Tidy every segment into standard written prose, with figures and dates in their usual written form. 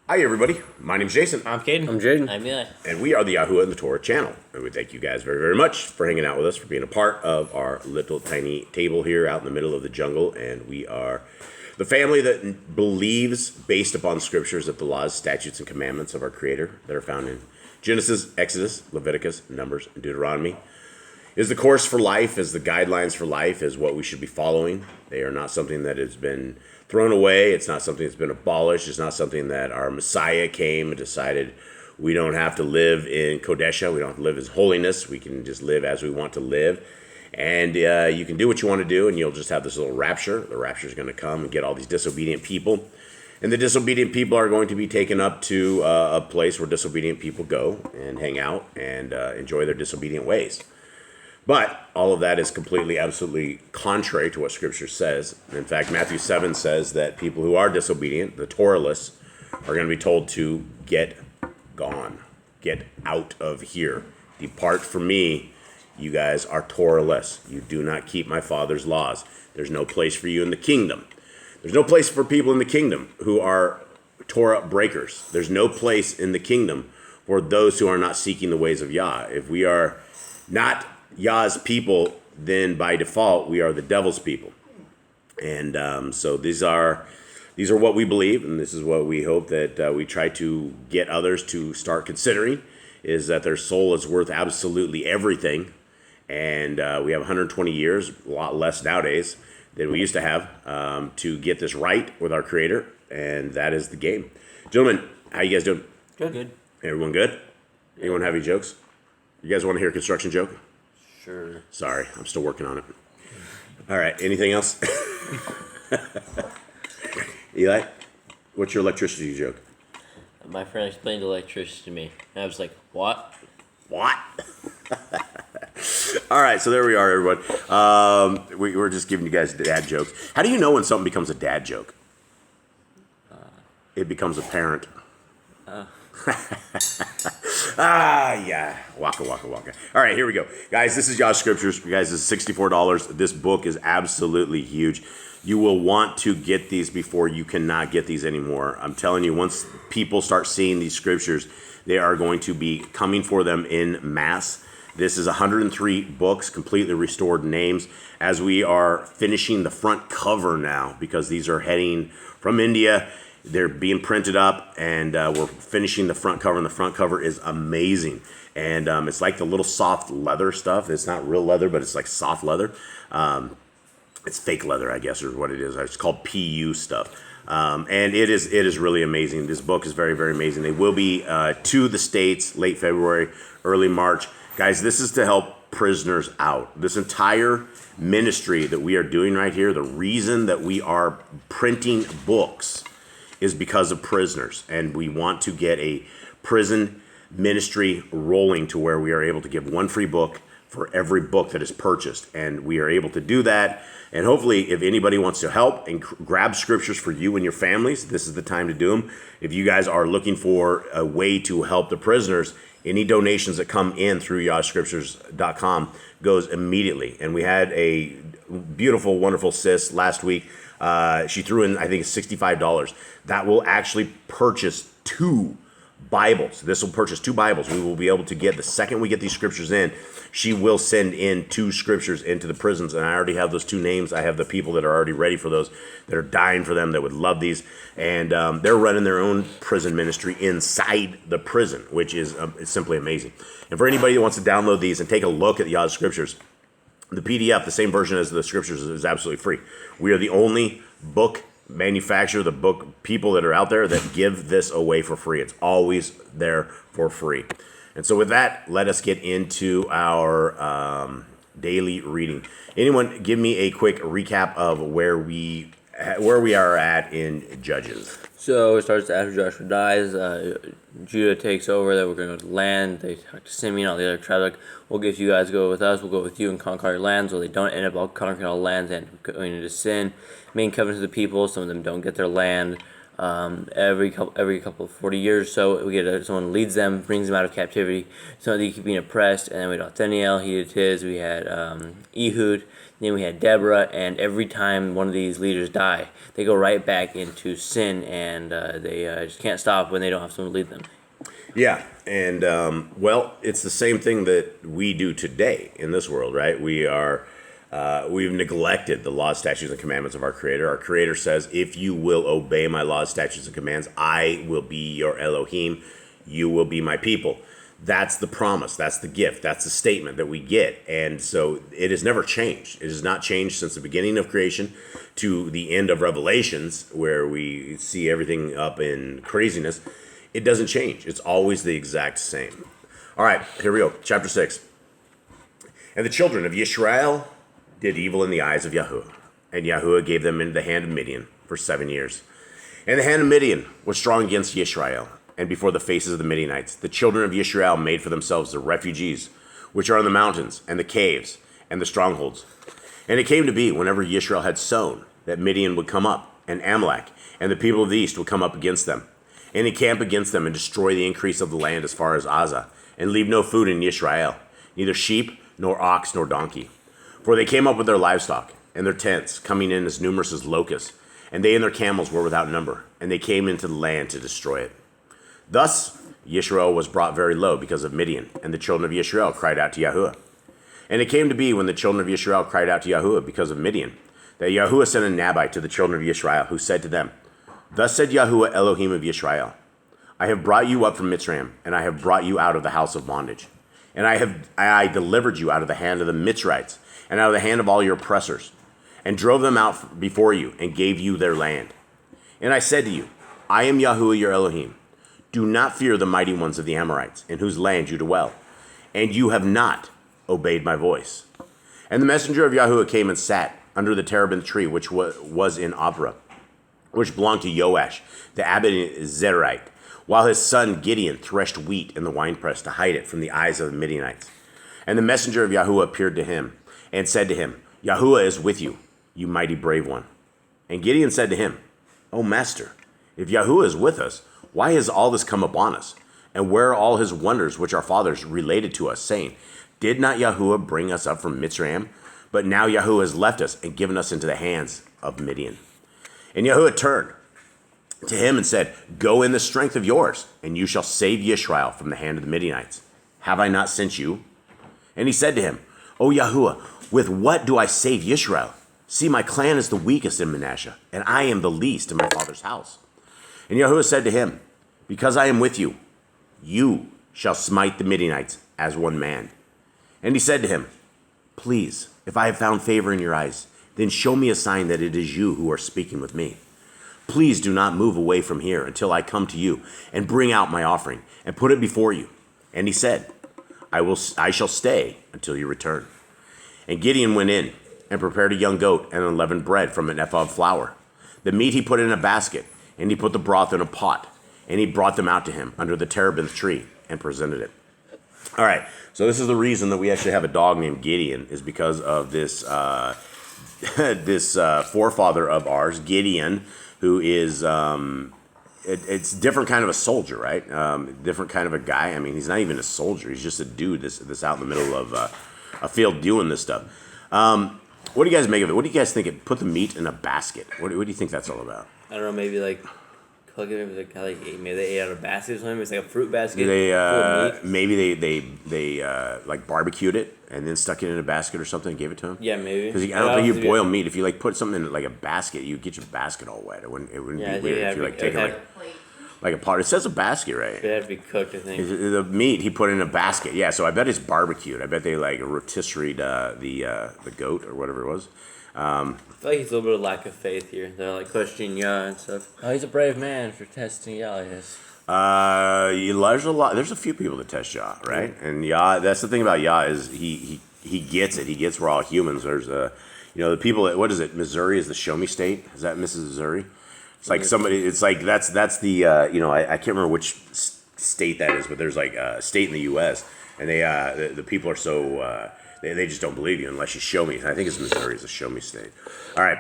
Hi, everybody. My name's Jason. I'm Caden. I'm Jaden. I'm Eli. And we are the Yahuwah and the Torah channel. And we thank you guys very, very much for hanging out with us, for being a part of our little tiny table here out in the middle of the jungle. And we are the family that believes, based upon scriptures, that the laws, statutes, and commandments of our Creator that are found in Genesis, Exodus, Leviticus, Numbers, and Deuteronomy is the course for life, is the guidelines for life, is what we should be following. They are not something that has been thrown away. It's not something that's been abolished. It's not something that our Messiah came and decided we don't have to live in Kodesha. We don't have to live as holiness. We can just live as we want to live. And you can do what you want to do, and you'll just have this little rapture. The rapture is going to come and get all these disobedient people. And the disobedient people are going to be taken up to a place where disobedient people go and hang out and enjoy their disobedient ways. But all of that is completely, absolutely contrary to what Scripture says. In fact, Matthew 7 says that people who are disobedient, the Torahless, are going to be told to get gone. Get out of here. Depart from me. You guys are Torahless. You do not keep my Father's laws. There's no place for you in the kingdom. There's no place for people in the kingdom who are Torah breakers. There's no place in the kingdom for those who are not seeking the ways of Yah. If we are not Yah's people, then by default we are the devil's people. And so these are what we believe, and this is what we hope that we try to get others to start considering, is that their soul is worth absolutely everything. And we have 120 years, a lot less nowadays than we used to have, to get this right with our Creator, and that is the game. Gentlemen, how you guys doing? Good. Everyone good? Anyone have any jokes? You guys want to hear a construction joke? Sure. Sorry, I'm still working on it. All right, anything else? Eli, what's your electricity joke? My friend explained electricity to me, and I was like, what? What? All right, so there we are, everyone. We're just giving you guys dad jokes. How do you know when something becomes a dad joke? It becomes apparent. Yeah. Waka, waka, waka. All right, here we go. Guys, this is Yah Scriptures. You guys, this is $64. This book is absolutely huge. You will want to get these before you cannot get these anymore. I'm telling you, once people start seeing these scriptures, they are going to be coming for them in mass. This is 103 books, completely restored names, as we are finishing the front cover now, because these are heading from India. They're being printed up, and we're finishing the front cover, and the front cover is amazing. And it's like the little soft leather stuff. It's not real leather, but it's like soft leather. It's fake leather, I guess, is what it is. It's called PU stuff. And it is really amazing. This book is very, very amazing. They will be to the States late February, early March. Guys, this is to help prisoners out. This entire ministry that we are doing right here, the reason that we are printing books is because of prisoners, and we want to get a prison ministry rolling to where we are able to give one free book for every book that is purchased, and we are able to do that. And hopefully, if anybody wants to help and grab scriptures for you and your families, this is the time to do them. If you guys are looking for a way to help the prisoners, any donations that come in through YahScriptures.com goes immediately. And we had a beautiful, wonderful sis last week. She threw in, I think, $65. That will actually purchase 2 Bibles. This will purchase 2 Bibles. We will be able to get, the second we get these scriptures in, she will send in 2 scriptures into the prisons. And I already have those 2 names. I have the people that are already ready for those, that are dying for them, that would love these. And they're running their own prison ministry inside the prison, which is it's simply amazing. And for anybody that wants to download these and take a look at Yah Scriptures, the PDF, the same version as the scriptures, is absolutely free. We are the only book manufacturer, the book people that are out there that give this away for free. It's always there for free. And so with that, let us get into our daily reading. Anyone give me a quick recap of where we are at in Judges? So it starts after Joshua dies. Judah takes over. Then we're going to go to land. They talk to Simeon, all the other tribes. Like, we'll get you guys go with us. We'll go with you and conquer your lands. Well, they don't end up all conquering all lands and going into sin. Making covenants with the people. Some of them don't get their land. Every couple of 40 years or so, we get someone leads them, brings them out of captivity. So they keep being oppressed. And then we had Othniel. He did his. We had Ehud. Then we had Deborah, and every time one of these leaders die, they go right back into sin, and they just can't stop when they don't have someone to lead them. Yeah, and well, it's the same thing that we do today in this world, right? We've neglected the laws, statutes, and commandments of our Creator. Our Creator says, if you will obey my laws, statutes, and commands, I will be your Elohim. You will be my people. That's the promise. That's the gift. That's the statement that we get. And so it has never changed. It has not changed since the beginning of creation to the end of Revelations, where we see everything up in craziness. It doesn't change. It's always the exact same. All right, here we go. Chapter 6. And the children of Yisrael did evil in the eyes of Yahuwah. And Yahuwah gave them into the hand of Midian for 7 years. And the hand of Midian was strong against Yisrael. And before the faces of the Midianites, the children of Yisrael made for themselves the refugees, which are in the mountains, and the caves, and the strongholds. And it came to be, whenever Yisrael had sown, that Midian would come up, and Amalek, and the people of the east would come up against them, and encamp against them, and destroy the increase of the land as far as Azah, and leave no food in Yisrael, neither sheep, nor ox, nor donkey. For they came up with their livestock, and their tents, coming in as numerous as locusts, and they and their camels were without number, and they came into the land to destroy it. Thus Yisrael was brought very low because of Midian, and the children of Yisrael cried out to Yahuwah. And it came to be, when the children of Yisrael cried out to Yahuwah because of Midian, that Yahuwah sent a Nabite to the children of Yisrael, who said to them, Thus said Yahuwah, Elohim of Yisrael, I have brought you up from Mitzrayim, and I have brought you out of the house of bondage. And I delivered you out of the hand of the Mitzrites, and out of the hand of all your oppressors, and drove them out before you, and gave you their land. And I said to you, I am Yahuwah your Elohim. Do not fear the mighty ones of the Amorites, in whose land you dwell. And you have not obeyed my voice. And the messenger of Yahuwah came and sat under the terebinth tree, which was in Opera, which belonged to Joash, the Abed-Zerite, while his son Gideon threshed wheat in the winepress to hide it from the eyes of the Midianites. And the messenger of Yahuwah appeared to him, and said to him, Yahuwah is with you, you mighty brave one. And Gideon said to him, O master, if Yahuwah is with us, why has all this come upon us? And where are all his wonders which our fathers related to us, saying, Did not Yahuwah bring us up from Mitzrayim? But now Yahuwah has left us and given us into the hands of Midian. And Yahuwah turned to him and said, Go in the strength of yours, and you shall save Yisrael from the hand of the Midianites. Have I not sent you? And he said to him, O Yahuwah, with what do I save Yisrael? See, my clan is the weakest in Manasseh, and I am the least in my father's house. And Yahuwah said to him, Because I am with you, you shall smite the Midianites as one man. And he said to him, Please, if I have found favor in your eyes, then show me a sign that it is you who are speaking with me. Please do not move away from here until I come to you and bring out my offering and put it before you. And he said, I shall stay until you return. And Gideon went in and prepared a young goat and unleavened bread from an ephah of flour. The meat he put in a basket, and he put the broth in a pot, and he brought them out to him under the terebinth tree and presented it. All right, so this is the reason that we actually have a dog named Gideon, is because of this forefather of ours, Gideon, who is it's different kind of a soldier, right? Different kind of a guy. I mean, he's not even a soldier; he's just a dude that's out in the middle of a field doing this stuff. What do you guys make of it? What do you guys think? Put the meat in a basket. What do you think that's all about? I don't know, maybe like cook it, maybe they ate out of a basket or something. It's like a fruit basket. They full of meat. maybe they like barbecued it and then stuck it in a basket or something and gave it to him. Yeah, maybe. Because I don't think you boil meat. If you like put something in like a basket, you get your basket all wet. It wouldn't be weird if you like take it like a pot. It says a basket, right? It had to be cooked, I think. The meat he put in a basket. Yeah, so I bet it's barbecued. I bet they like rotisseried the goat or whatever it was. I feel like it's a little bit of lack of faith here. They're like questioning Yah and stuff. Oh, he's a brave man for testing Yah, yes. There's a few people that test Yah, right? And Yah, that's the thing about Yah, is he gets it. He gets we're all humans. There's the people that, what is it? Missouri is the show me state. Is that Missouri? It's like somebody. It's like that's the I can't remember which state that is, but there's like a state in the U.S. and they the people are so. They just don't believe you unless you show me. I think it's Missouri is a show me state. All right.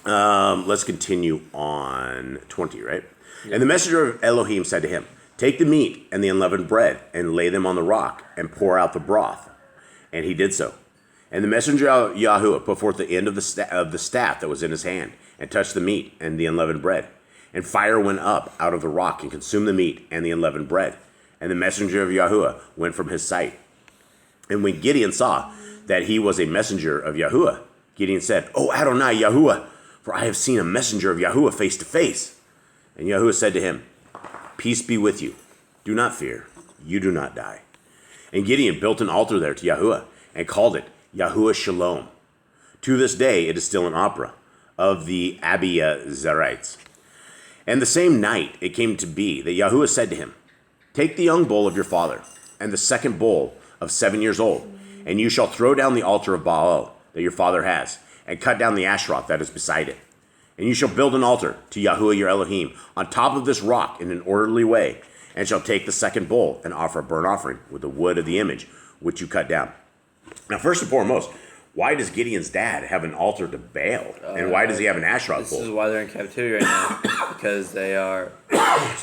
Let's continue on 20, right? Yeah. And the messenger of Elohim said to him, Take the meat and the unleavened bread and lay them on the rock and pour out the broth. And he did so. And the messenger of Yahuwah put forth the end of the staff that was in his hand, and touched the meat and the unleavened bread. And fire went up out of the rock and consumed the meat and the unleavened bread. And the messenger of Yahuwah went from his sight. And when Gideon saw that he was a messenger of Yahuwah, Gideon said, O Adonai Yahuwah, for I have seen a messenger of Yahuwah face to face. And Yahuwah said to him, Peace be with you. Do not fear. You do not die. And Gideon built an altar there to Yahuwah and called it Yahuwah Shalom. To this day it is still an opera of the Abiezerites. And the same night it came to be that Yahuwah said to him, Take the young bull of your father, and the second bull of 7 years old, and you shall throw down the altar of Baal that your father has, and cut down the Asheroth that is beside it. And you shall build an altar to Yahuwah your Elohim on top of this rock in an orderly way, and shall take the second bull and offer a burnt offering with the wood of the image which you cut down. Now, first and foremost, why does Gideon's dad have an altar to Baal? And why does he have an Asheroth This bull? is why they're in captivity right now, because they are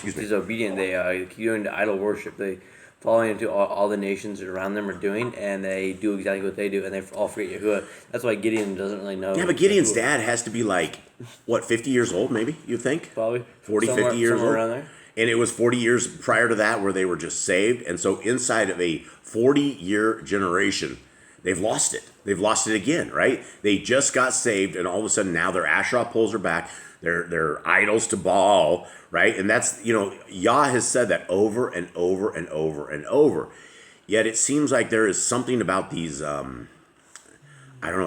disobedient. They keep doing the idol worship. They following into all the nations around them are doing, and they do exactly what they do, and they all forget Yahuwah. That's why Gideon doesn't really know. Yeah, but Gideon's dad has to be like, what, 50 years old maybe, you think? Probably 40, 50 years old? around there. And it was 40 years prior to that where they were just saved. And so inside of a 40-year generation, they've lost it. They've lost it again, right? They just got saved, and all of a sudden now their Asherah poles are back. They're idols to Baal, right? And that's, Yah has said that over and over and over and over. Yet it seems like there is something about these,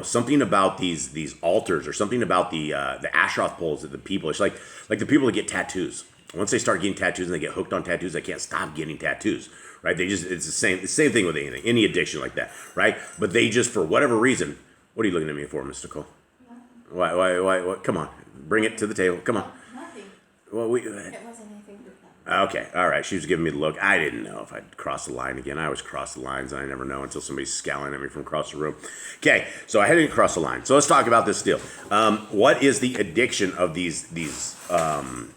something about these altars, or something about the Asheroth poles that the people, it's like the people that get tattoos. Once they start getting tattoos and they get hooked on tattoos, they can't stop getting tattoos, right? It's the same thing with anything, any addiction like that, right? But they just, for whatever reason, what are you looking at me for, Mr. Cole? Why? Come on, bring it to the table. Come on. Nothing. Well, It wasn't anything with that. Okay, all right. She was giving me the look. I didn't know if I'd cross the line again. I always cross the lines, and I never know until somebody's scowling at me from across the room. Okay, so I didn't cross the line. So let's talk about this deal. What is the addiction of these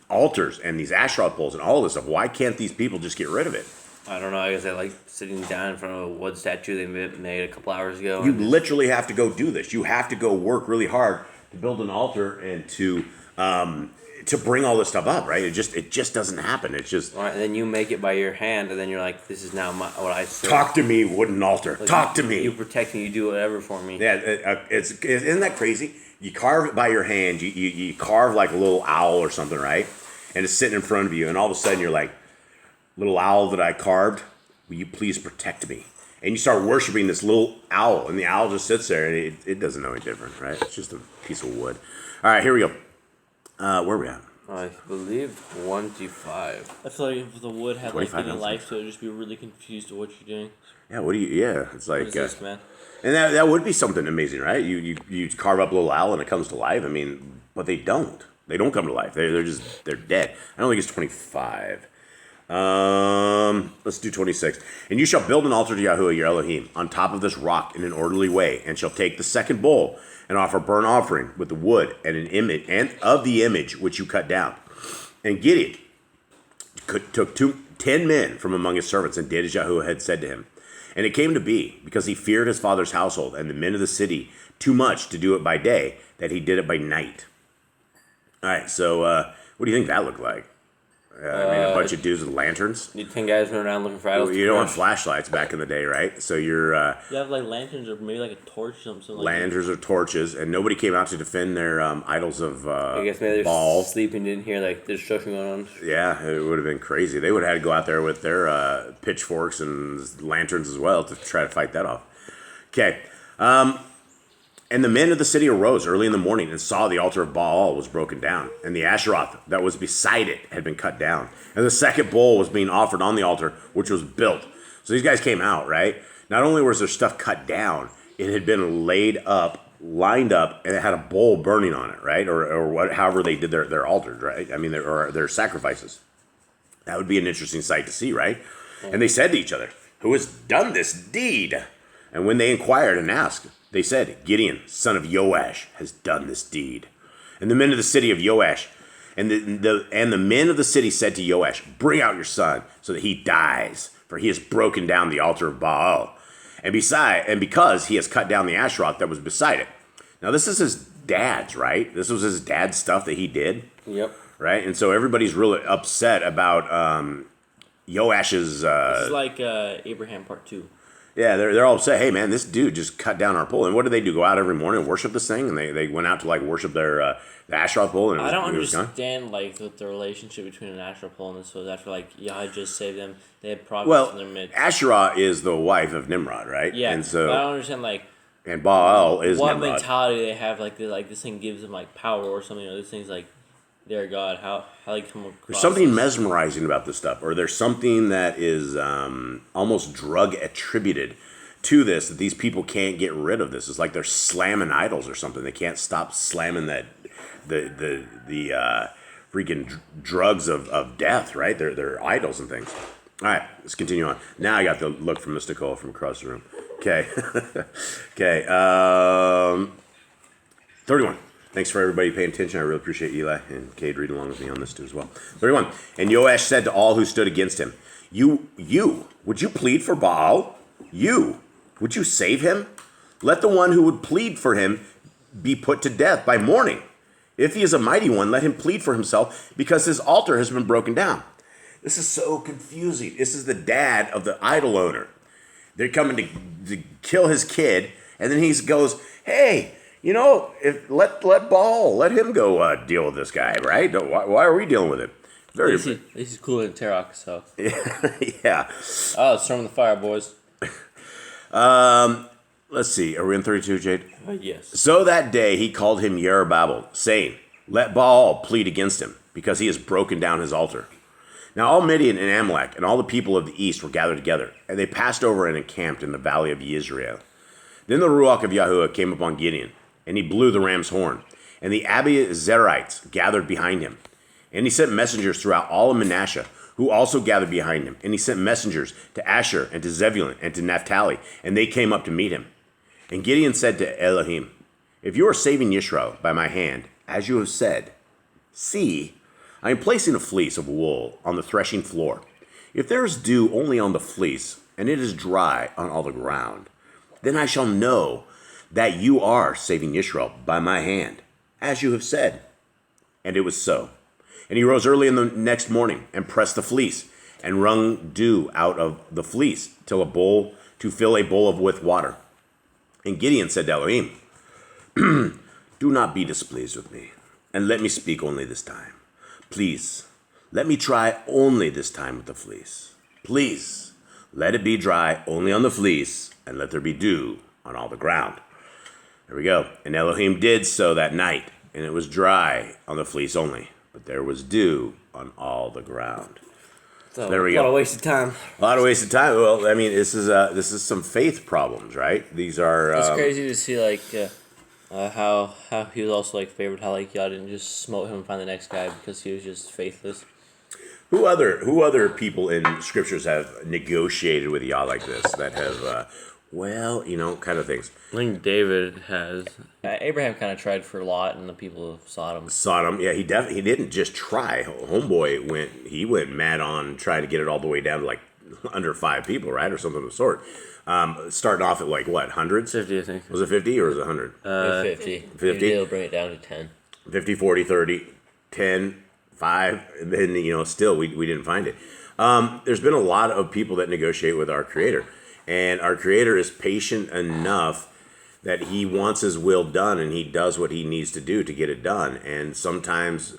altars and these Asherah poles and all of this stuff? Why can't these people just get rid of it? I don't know. I guess they like sitting down in front of a wood statue they made a couple hours ago. You literally have to go do this. You have to go work really hard to build an altar and to bring all this stuff up, right? It just doesn't happen. It's just Right, and then you make it by your hand, and then you're like, "This is now what I serve." talk to me, wooden altar. Like, Talk to me. You protect me. You do whatever for me. Yeah, isn't that crazy? You carve it by your hand. You carve like a little owl or something, right? And it's sitting in front of you, and all of a sudden you're like, little owl that I carved, will you please protect me? And you start worshiping this little owl, and the owl just sits there, and it doesn't know any different, right? It's just a piece of wood. All right, here we go. Where are we at? I believe 25. I feel like if the wood had like 25 any ounces. life to it, I'd just be really confused at what you're doing. Yeah, it's like, What is this, man? and that would be something amazing, right? You carve up a little owl, and it comes to life. I mean, but they don't. They don't come to life. They're dead. I don't think it's 25. Let's do 26. And you shall build an altar to Yahuwah your Elohim on top of this rock in an orderly way, and shall take the second bull and offer burnt offering with the wood and an image and of the image which you cut down. And Gideon took 10 men from among his servants and did as Yahuwah had said to him. And it came to be, because he feared his father's household and the men of the city too much to do it by day, that he did it by night. All right, so what do you think that looked like? A bunch of dudes with lanterns. You 10 guys running around looking for idols. You don't have flashlights back in the day, right? So you're You have like lanterns or maybe like a torch or something like lanterns or torches, and nobody came out to defend their idols of I guess maybe they're Baal. sleeping, didn't hear like the destruction going on. Yeah, it would have been crazy. They would have had to go out there with their pitchforks and lanterns as well to try to fight that off. Okay. And the men of the city arose early in the morning and saw the altar of Baal was broken down, and the Asheroth that was beside it had been cut down. And the second bull was being offered on the altar, which was built. So these guys came out, right? Not only was their stuff cut down, it had been lined up, and it had a bowl burning on it, right? Or however they did their altars, right? I mean, their sacrifices. That would be an interesting sight to see, right? And they said to each other, "Who has done this deed?" And when they inquired and asked, they said, "Gideon, son of Joash, has done this deed." And the men of the city of Joash, and the men of the city said to Joash, "Bring out your son, so that he dies, for he has broken down the altar of Baal." and because he has cut down the Asheroth that was beside it. Now this is his dad's, right? This was his dad's stuff that he did. Yep. Right, and so everybody's really upset about Joash's. This is like Abraham Part 2. Yeah, they're all upset. Hey, man, this dude just cut down our pole. And what did they do? Go out every morning and worship this thing? And they went out to like worship their the Asheroth pole. And I don't understand like what the relationship between an Asherah pole and this was after like Yah just saved them. They had problems in their midst. Asherah is the wife of Nimrod, right? Yeah, and so but I don't understand like. And Baal is what Nimrod. mentality they have like this thing gives them like power or something. Or this thing's like their god. How they come across. There's something mesmerizing about this stuff, or there's something that is almost drug attributed to this, that these people can't get rid of this. It's like they're slamming idols or something. They can't stop slamming that the freaking drugs of death, right? They're idols and things. All right, let's continue on. Now I got the look from Mr. Cole from across the room. Okay. Okay. 31. Thanks for everybody paying attention. I really appreciate Eli and Cade reading along with me on this too as well. 31. And Joash said to all who stood against him, You, would you plead for Baal? Would you save him? Let the one who would plead for him be put to death by morning. If he is a mighty one, let him plead for himself, because his altar has been broken down. This is so confusing. This is the dad of the idol owner. They're coming to kill his kid, and then he goes, hey, let Baal, let him go deal with this guy, right? Why are we dealing with him? This is cooler than Terok, so. Yeah. Oh, it's throwing the fire, boys. Let's see. Are we in 32, Jade? Yes. So that day he called him Yerubbabel, saying, let Baal plead against him, because he has broken down his altar. Now all Midian and Amalek and all the people of the east were gathered together, and they passed over and encamped in the valley of Yisrael. Then the Ruach of Yahuwah came upon Gideon, and he blew the ram's horn, and the Abiezerites gathered behind him. And he sent messengers throughout all of Manasseh, who also gathered behind him. And he sent messengers to Asher and to Zebulun and to Naphtali, and they came up to meet him. And Gideon said to Elohim, if you are saving Yisrael by my hand, as you have said, see, I am placing a fleece of wool on the threshing floor. If there is dew only on the fleece, and it is dry on all the ground, then I shall know that you are saving Yisrael by my hand, as you have said. And it was so. And he rose early in the next morning and pressed the fleece and wrung dew out of the fleece to fill a bowl with water. And Gideon said to Elohim, do not be displeased with me, and let me speak only this time. Please, let me try only this time with the fleece. Please, let it be dry only on the fleece, and let there be dew on all the ground. There we go. And Elohim did so that night, and it was dry on the fleece only, but there was dew on all the ground. So, there we go. A lot of wasted time. A lot of wasted time. Well, I mean, this is some faith problems, right? These are. It's crazy to see like how he was also like favored. How like Yah didn't just smote him and find the next guy because he was just faithless. Who other people in scriptures have negotiated with Yah like this? That have, kind of things. I think David has. Abraham kind of tried for Lot and the people of Sodom. Yeah, he didn't just try. Homeboy went mad on trying to get it all the way down to like under 5 people, right, or something of the sort. Starting off at like what, hundreds? 50, I think. Was it 50 or was it 100? 50. 50. Maybe they'll bring it down to 10. 50, 40, 30, 10, 5, and then still we didn't find it. There's been a lot of people that negotiate with our Creator, and our Creator is patient enough that he wants his will done, and he does what he needs to do to get it done. And sometimes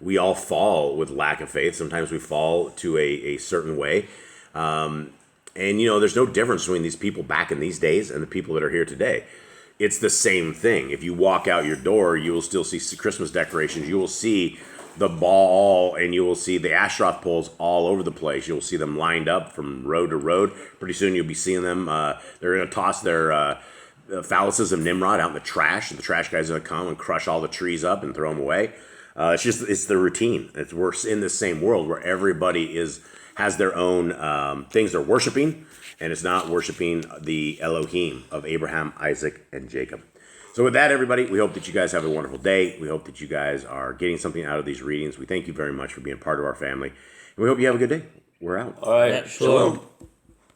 we all fall with lack of faith. Sometimes we fall to a certain way. And there's no difference between these people back in these days and the people that are here today. It's the same thing. If you walk out your door, you will still see Christmas decorations. You will see the Baal, and you will see the Asheroth poles all over the place. You'll see them lined up from road to road. Pretty soon you'll be seeing them. They're going to toss their phalluses of Nimrod out in the trash. The trash guy's going to come and crush all the trees up and throw them away. It's the routine. We're in the same world where everybody has their own things they're worshiping, and it's not worshiping the Elohim of Abraham, Isaac, and Jacob. So with that, everybody, we hope that you guys have a wonderful day. We hope that you guys are getting something out of these readings. We thank you very much for being part of our family. And we hope you have a good day. We're out. All right. Yeah, Shalom.